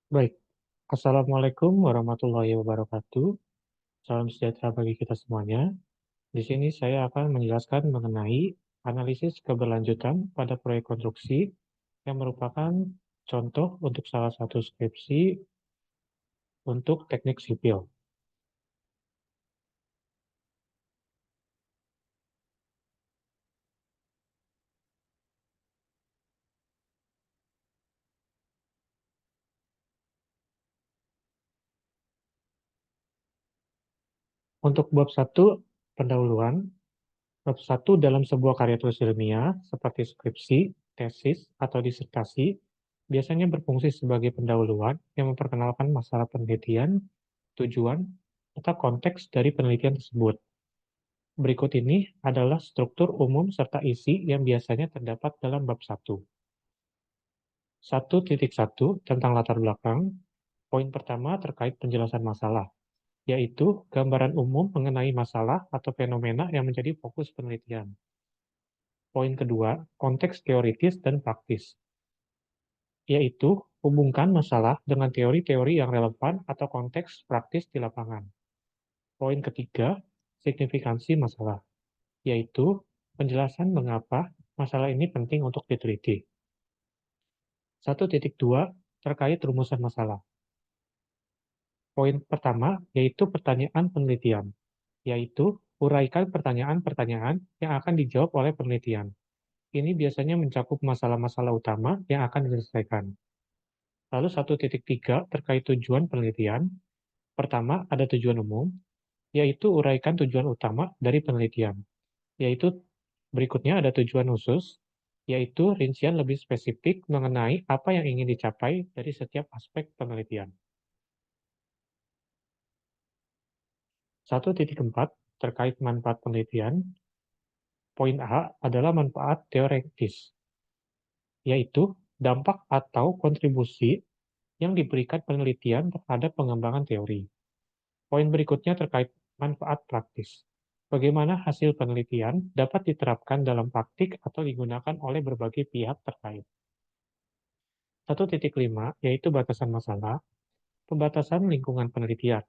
Baik, Assalamualaikum warahmatullahi wabarakatuh. Salam sejahtera bagi kita semuanya. Di sini saya akan menjelaskan mengenai analisis keberlanjutan pada proyek konstruksi yang merupakan contoh untuk salah satu skripsi untuk teknik sipil. Untuk bab 1, pendahuluan, bab 1 dalam sebuah karya tulis ilmiah seperti skripsi, tesis, atau disertasi biasanya berfungsi sebagai pendahuluan yang memperkenalkan masalah penelitian, tujuan, atau konteks dari penelitian tersebut. Berikut ini adalah struktur umum serta isi yang biasanya terdapat dalam bab 1. 1.1 tentang latar belakang. Poin pertama terkait penjelasan masalah, yaitu gambaran umum mengenai masalah atau fenomena yang menjadi fokus penelitian. Poin kedua, konteks teoritis dan praktis, yaitu hubungkan masalah dengan teori-teori yang relevan atau konteks praktis di lapangan. Poin ketiga, signifikansi masalah, yaitu penjelasan mengapa masalah ini penting untuk diteliti. 1.2 terkait rumusan masalah. Poin pertama yaitu pertanyaan penelitian, yaitu uraikan pertanyaan-pertanyaan yang akan dijawab oleh penelitian. Ini biasanya mencakup masalah-masalah utama yang akan diselesaikan. Lalu 1.3 terkait tujuan penelitian. Pertama, ada tujuan umum, yaitu uraikan tujuan utama dari penelitian. Yaitu berikutnya ada tujuan khusus, yaitu rincian lebih spesifik mengenai apa yang ingin dicapai dari setiap aspek penelitian. 1.4 terkait manfaat penelitian. Poin A adalah manfaat teoretis, yaitu dampak atau kontribusi yang diberikan penelitian terhadap pengembangan teori. Poin berikutnya terkait manfaat praktis. Bagaimana hasil penelitian dapat diterapkan dalam praktik atau digunakan oleh berbagai pihak terkait. 1.5 yaitu batasan masalah, pembatasan lingkungan penelitian,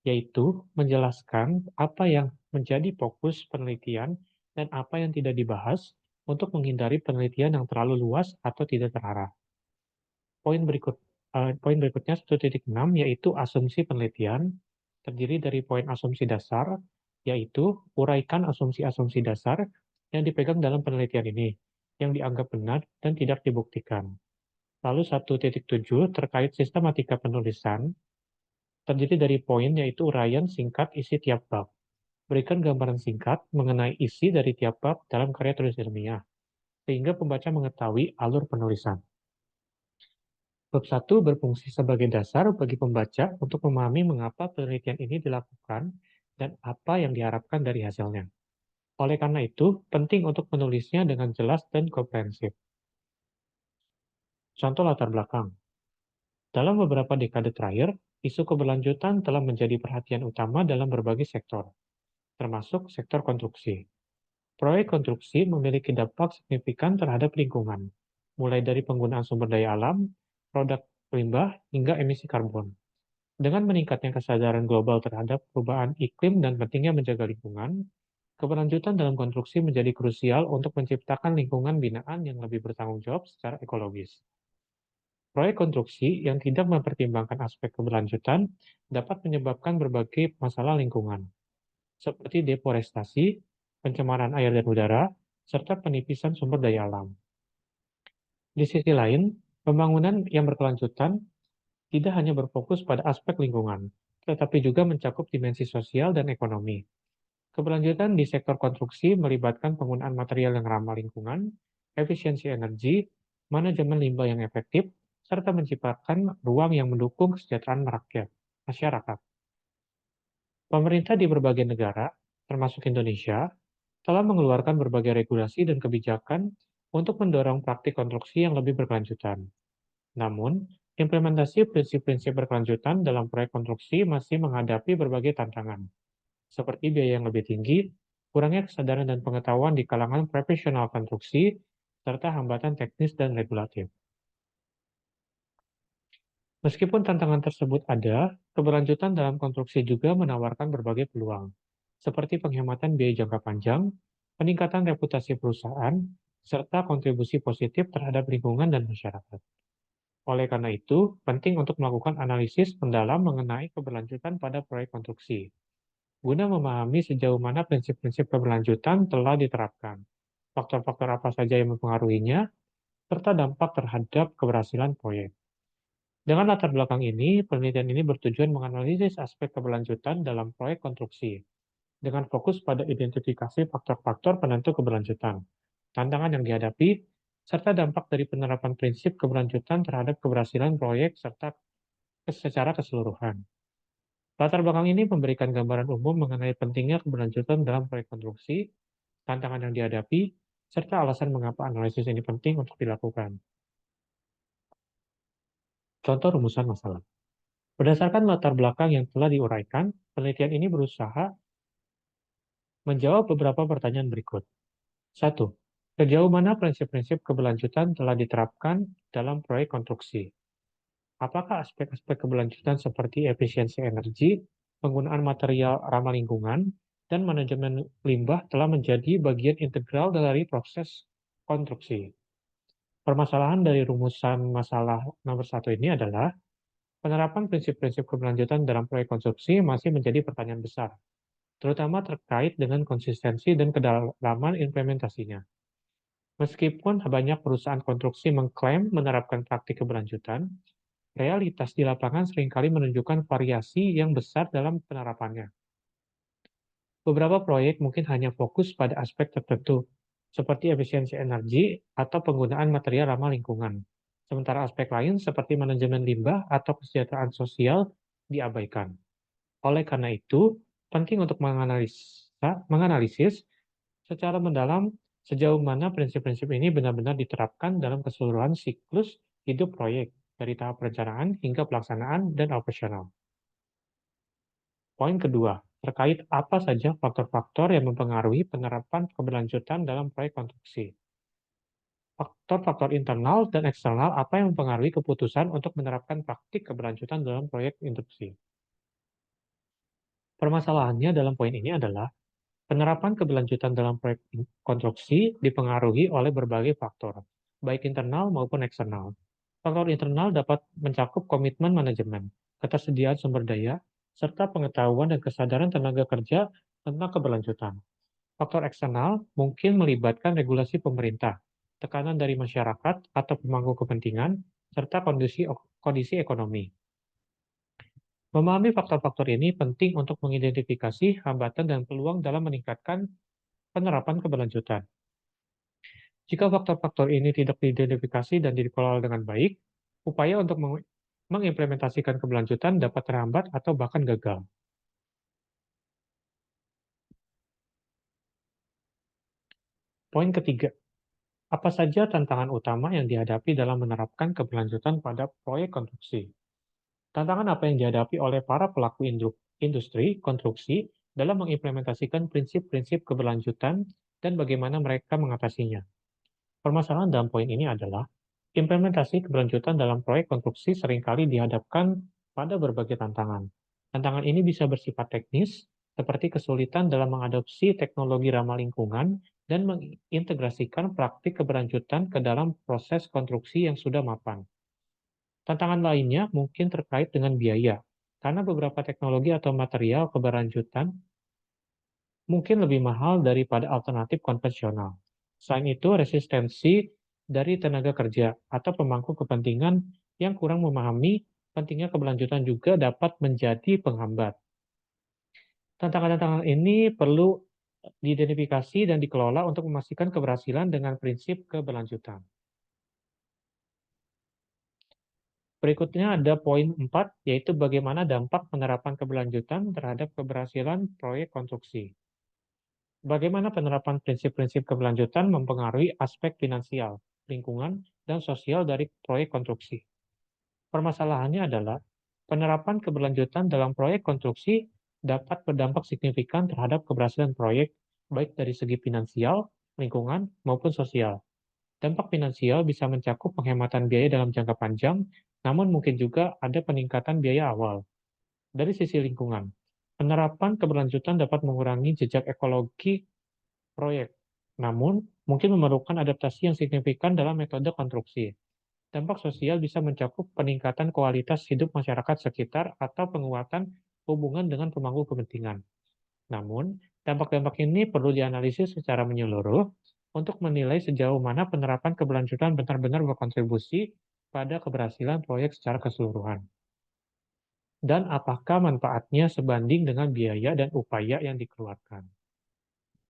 yaitu menjelaskan apa yang menjadi fokus penelitian dan apa yang tidak dibahas untuk menghindari penelitian yang terlalu luas atau tidak terarah. Poin berikutnya 1.6 yaitu asumsi penelitian, terdiri dari poin asumsi dasar, yaitu uraikan asumsi-asumsi dasar yang dipegang dalam penelitian ini, yang dianggap benar dan tidak dibuktikan. Lalu 1.7 terkait sistematika penulisan, terdiri dari poin yaitu uraian singkat isi tiap bab. Berikan gambaran singkat mengenai isi dari tiap bab dalam karya tulis ilmiah, sehingga pembaca mengetahui alur penulisan. Bab 1 berfungsi sebagai dasar bagi pembaca untuk memahami mengapa penelitian ini dilakukan dan apa yang diharapkan dari hasilnya. Oleh karena itu, penting untuk menulisnya dengan jelas dan komprehensif. Contoh latar belakang. Dalam beberapa dekade terakhir, isu keberlanjutan telah menjadi perhatian utama dalam berbagai sektor, termasuk sektor konstruksi. Proyek konstruksi memiliki dampak signifikan terhadap lingkungan, mulai dari penggunaan sumber daya alam, produk limbah, hingga emisi karbon. Dengan meningkatnya kesadaran global terhadap perubahan iklim dan pentingnya menjaga lingkungan, keberlanjutan dalam konstruksi menjadi krusial untuk menciptakan lingkungan binaan yang lebih bertanggung jawab secara ekologis. Proyek konstruksi yang tidak mempertimbangkan aspek keberlanjutan dapat menyebabkan berbagai masalah lingkungan, seperti deforestasi, pencemaran air dan udara, serta penipisan sumber daya alam. Di sisi lain, pembangunan yang berkelanjutan tidak hanya berfokus pada aspek lingkungan, tetapi juga mencakup dimensi sosial dan ekonomi. Keberlanjutan di sektor konstruksi melibatkan penggunaan material yang ramah lingkungan, efisiensi energi, manajemen limbah yang efektif, serta menciptakan ruang yang mendukung kesejahteraan masyarakat. Pemerintah di berbagai negara, termasuk Indonesia, telah mengeluarkan berbagai regulasi dan kebijakan untuk mendorong praktik konstruksi yang lebih berkelanjutan. Namun, implementasi prinsip-prinsip berkelanjutan dalam proyek konstruksi masih menghadapi berbagai tantangan, seperti biaya yang lebih tinggi, kurangnya kesadaran dan pengetahuan di kalangan profesional konstruksi, serta hambatan teknis dan regulatif. Meskipun tantangan tersebut ada, keberlanjutan dalam konstruksi juga menawarkan berbagai peluang, seperti penghematan biaya jangka panjang, peningkatan reputasi perusahaan, serta kontribusi positif terhadap lingkungan dan masyarakat. Oleh karena itu, penting untuk melakukan analisis mendalam mengenai keberlanjutan pada proyek konstruksi, guna memahami sejauh mana prinsip-prinsip keberlanjutan telah diterapkan, faktor-faktor apa saja yang mempengaruhinya, serta dampak terhadap keberhasilan proyek. Dengan latar belakang ini, penelitian ini bertujuan menganalisis aspek keberlanjutan dalam proyek konstruksi, dengan fokus pada identifikasi faktor-faktor penentu keberlanjutan, tantangan yang dihadapi, serta dampak dari penerapan prinsip keberlanjutan terhadap keberhasilan proyek serta secara keseluruhan. Latar belakang ini memberikan gambaran umum mengenai pentingnya keberlanjutan dalam proyek konstruksi, tantangan yang dihadapi, serta alasan mengapa analisis ini penting untuk dilakukan. Contoh rumusan masalah. Berdasarkan latar belakang yang telah diuraikan, penelitian ini berusaha menjawab beberapa pertanyaan berikut. 1. Sejauh mana prinsip-prinsip keberlanjutan telah diterapkan dalam proyek konstruksi? Apakah aspek-aspek keberlanjutan seperti efisiensi energi, penggunaan material ramah lingkungan, dan manajemen limbah telah menjadi bagian integral dari proses konstruksi? Permasalahan dari rumusan masalah nomor 1 ini adalah penerapan prinsip-prinsip keberlanjutan dalam proyek konstruksi masih menjadi pertanyaan besar, terutama terkait dengan konsistensi dan kedalaman implementasinya. Meskipun banyak perusahaan konstruksi mengklaim menerapkan praktik keberlanjutan, realitas di lapangan seringkali menunjukkan variasi yang besar dalam penerapannya. Beberapa proyek mungkin hanya fokus pada aspek tertentu, seperti efisiensi energi atau penggunaan material ramah lingkungan. Sementara aspek lain seperti manajemen limbah atau kesejahteraan sosial diabaikan. Oleh karena itu, penting untuk menganalisis secara mendalam sejauh mana prinsip-prinsip ini benar-benar diterapkan dalam keseluruhan siklus hidup proyek, dari tahap perencanaan hingga pelaksanaan dan operasional. Poin kedua, terkait apa saja faktor-faktor yang mempengaruhi penerapan keberlanjutan dalam proyek konstruksi. Faktor-faktor internal dan eksternal apa yang mempengaruhi keputusan untuk menerapkan praktik keberlanjutan dalam proyek konstruksi. Permasalahannya dalam poin ini adalah penerapan keberlanjutan dalam proyek konstruksi dipengaruhi oleh berbagai faktor, baik internal maupun eksternal. Faktor internal dapat mencakup komitmen manajemen, ketersediaan sumber daya, serta pengetahuan dan kesadaran tenaga kerja tentang keberlanjutan. Faktor eksternal mungkin melibatkan regulasi pemerintah, tekanan dari masyarakat atau pemangku kepentingan, serta kondisi ekonomi. Memahami faktor-faktor ini penting untuk mengidentifikasi hambatan dan peluang dalam meningkatkan penerapan keberlanjutan. Jika faktor-faktor ini tidak diidentifikasi dan dikelola dengan baik, upaya untuk mengimplementasikan keberlanjutan dapat terhambat atau bahkan gagal. Poin ketiga, apa saja tantangan utama yang dihadapi dalam menerapkan keberlanjutan pada proyek konstruksi? Tantangan apa yang dihadapi oleh para pelaku industri konstruksi dalam mengimplementasikan prinsip-prinsip keberlanjutan dan bagaimana mereka mengatasinya? Permasalahan dalam poin ini adalah implementasi keberlanjutan dalam proyek konstruksi seringkali dihadapkan pada berbagai tantangan. Tantangan ini bisa bersifat teknis, seperti kesulitan dalam mengadopsi teknologi ramah lingkungan dan mengintegrasikan praktik keberlanjutan ke dalam proses konstruksi yang sudah mapan. Tantangan lainnya mungkin terkait dengan biaya, karena beberapa teknologi atau material keberlanjutan mungkin lebih mahal daripada alternatif konvensional. Selain itu, resistensi dari tenaga kerja atau pemangku kepentingan yang kurang memahami pentingnya keberlanjutan juga dapat menjadi penghambat. Tantangan-tantangan ini perlu diidentifikasi dan dikelola untuk memastikan keberhasilan dengan prinsip keberlanjutan. Berikutnya ada poin 4, yaitu bagaimana dampak penerapan keberlanjutan terhadap keberhasilan proyek konstruksi. Bagaimana penerapan prinsip-prinsip keberlanjutan mempengaruhi aspek finansial, lingkungan, dan sosial dari proyek konstruksi. Permasalahannya adalah penerapan keberlanjutan dalam proyek konstruksi dapat berdampak signifikan terhadap keberhasilan proyek, baik dari segi finansial, lingkungan, maupun sosial. Dampak finansial bisa mencakup penghematan biaya dalam jangka panjang Namun mungkin juga ada peningkatan biaya awal. Dari sisi lingkungan, penerapan keberlanjutan dapat mengurangi jejak ekologi proyek, namun mungkin memerlukan adaptasi yang signifikan dalam metode konstruksi. Dampak sosial bisa mencakup peningkatan kualitas hidup masyarakat sekitar atau penguatan hubungan dengan pemangku kepentingan. Namun, dampak-dampak ini perlu dianalisis secara menyeluruh untuk menilai sejauh mana penerapan keberlanjutan benar-benar berkontribusi pada keberhasilan proyek secara keseluruhan, dan apakah manfaatnya sebanding dengan biaya dan upaya yang dikeluarkan.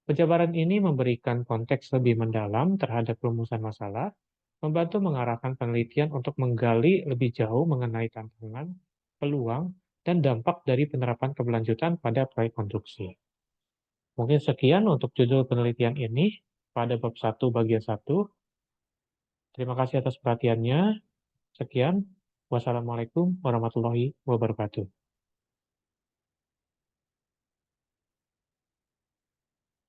Penjabaran ini memberikan konteks lebih mendalam terhadap rumusan masalah, membantu mengarahkan penelitian untuk menggali lebih jauh mengenai tantangan, peluang, dan dampak dari penerapan keberlanjutan pada proyek konstruksi. Mungkin sekian untuk judul penelitian ini pada bab 1 bagian 1. Terima kasih atas perhatiannya. Sekian. Wassalamualaikum warahmatullahi wabarakatuh.